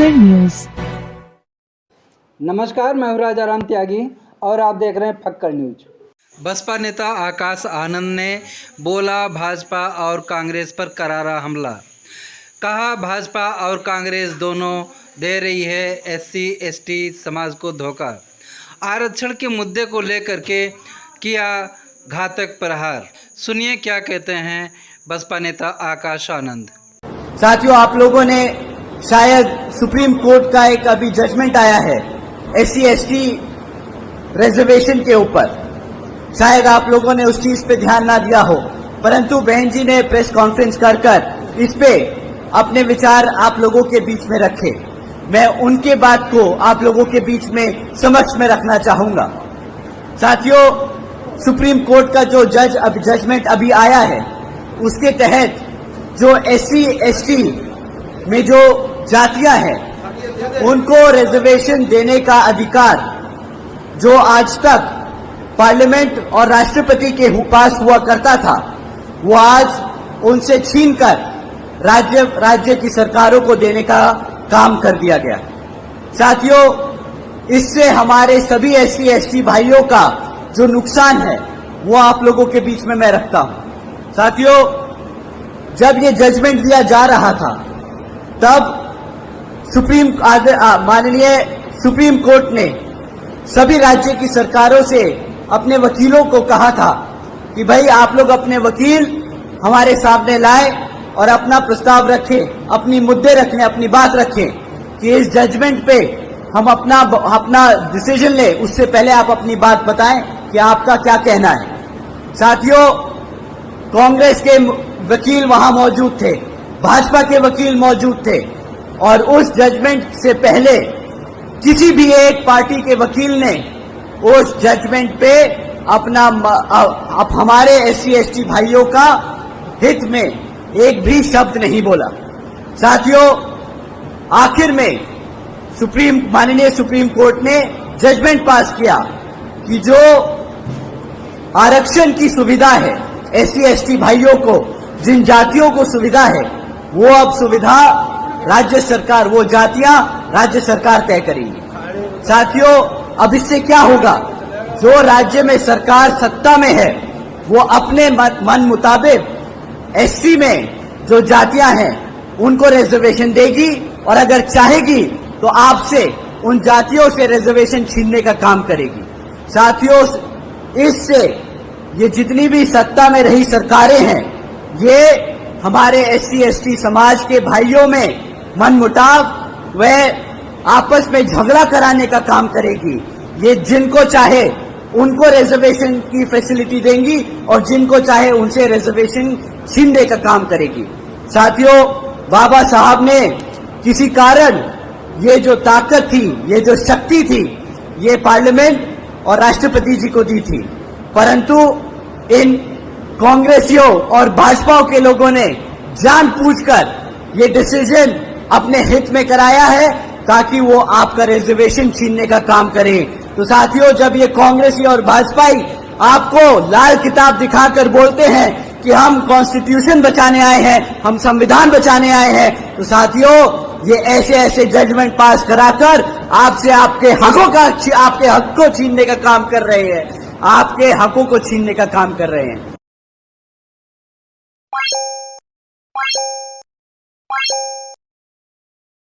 फक्कड़ news. नमस्कार, मैं हूं राजाराम त्यागी और आप देख रहे हैं फक्कड़ न्यूज। बसपा नेता आकाश आनंद ने बोला भाजपा और कांग्रेस पर करारा हमला। कहा भाजपा और कांग्रेस दोनों दे रही है एससी एसटी समाज को धोखा। आरक्षण के मुद्दे को लेकर के किया घातक प्रहार। सुनिए क्या कहते हैं बसपा नेता आकाश आनंद। साथियों, आप लोगों ने शायद सुप्रीम कोर्ट का एक अभी जजमेंट आया है एससी एसटी रिजर्वेशन के ऊपर, शायद आप लोगों ने उस चीज पे ध्यान ना दिया हो, परंतु बहन जी ने प्रेस कॉन्फ्रेंस कर इस पे अपने विचार आप लोगों के बीच में रखे। मैं उनके बात को आप लोगों के बीच में समक्ष में रखना चाहूंगा। साथियों, सुप्रीम कोर्ट का जो जजमेंट अभी आया है, उसके तहत जो एससी एसटी में जो जातियां हैं उनको रिजर्वेशन देने का अधिकार जो आज तक पार्लियामेंट और राष्ट्रपति के पास हुआ करता था, वो आज उनसे छीनकर राज्य की सरकारों को देने का काम कर दिया गया। साथियों, इससे हमारे सभी एससी एसटी भाइयों का जो नुकसान है वो आप लोगों के बीच में मैं रखता हूं। साथियों, जब ये जजमेंट दिया जा रहा था तब माननीय सुप्रीम कोर्ट ने सभी राज्य की सरकारों से अपने वकीलों को कहा था कि भाई आप लोग अपने वकील हमारे सामने लाए और अपना प्रस्ताव रखें, अपनी मुद्दे रखें, अपनी बात रखें कि इस जजमेंट पे हम अपना डिसीजन ले, उससे पहले आप अपनी बात बताएं कि आपका क्या कहना है। साथियों, कांग्रेस के वकील वहां मौजूद थे, भाजपा के वकील मौजूद थे और उस जजमेंट से पहले किसी भी एक पार्टी के वकील ने उस जजमेंट पे हमारे एससी एसटी भाइयों का हित में एक भी शब्द नहीं बोला। साथियों, आखिर में माननीय सुप्रीम कोर्ट ने जजमेंट पास किया कि जो आरक्षण की सुविधा है एससी एसटी भाइयों को, जिन जातियों को सुविधा है, वो अब सुविधा राज्य सरकार, वो जातियां राज्य सरकार तय करेगी। साथियों, अब इससे क्या होगा, जो राज्य में सरकार सत्ता में है वो अपने मन मुताबिक एससी में जो जातियां हैं उनको रिजर्वेशन देगी और अगर चाहेगी तो आपसे उन जातियों से रिजर्वेशन छीनने का काम करेगी। साथियों, इससे ये जितनी भी सत्ता में रही सरकारें हैं, ये हमारे एससी एसटी समाज के भाइयों में मनमुटाव व आपस में झगड़ा कराने का काम करेगी। ये जिनको चाहे उनको रिजर्वेशन की फैसिलिटी देंगी और जिनको चाहे उनसे रिजर्वेशन छीनने का काम करेगी। साथियों, बाबा साहब ने किसी कारण ये जो ताकत थी, ये जो शक्ति थी, ये पार्लियामेंट और राष्ट्रपति जी को दी थी, परंतु इन कांग्रेसियों और भाजपा के लोगों ने जानबूझकर ये डिसीजन अपने हित में कराया है ताकि वो आपका रिजर्वेशन छीनने का काम करें। तो साथियों, जब ये कांग्रेसी और भाजपाई आपको लाल किताब दिखाकर बोलते हैं कि हम कॉन्स्टिट्यूशन बचाने आए हैं, हम संविधान बचाने आए हैं, तो साथियों ये ऐसे जजमेंट पास कराकर आपसे आपके हक को छीनने का काम कर रहे हैं, आपके हकों को छीनने का काम कर रहे हैं।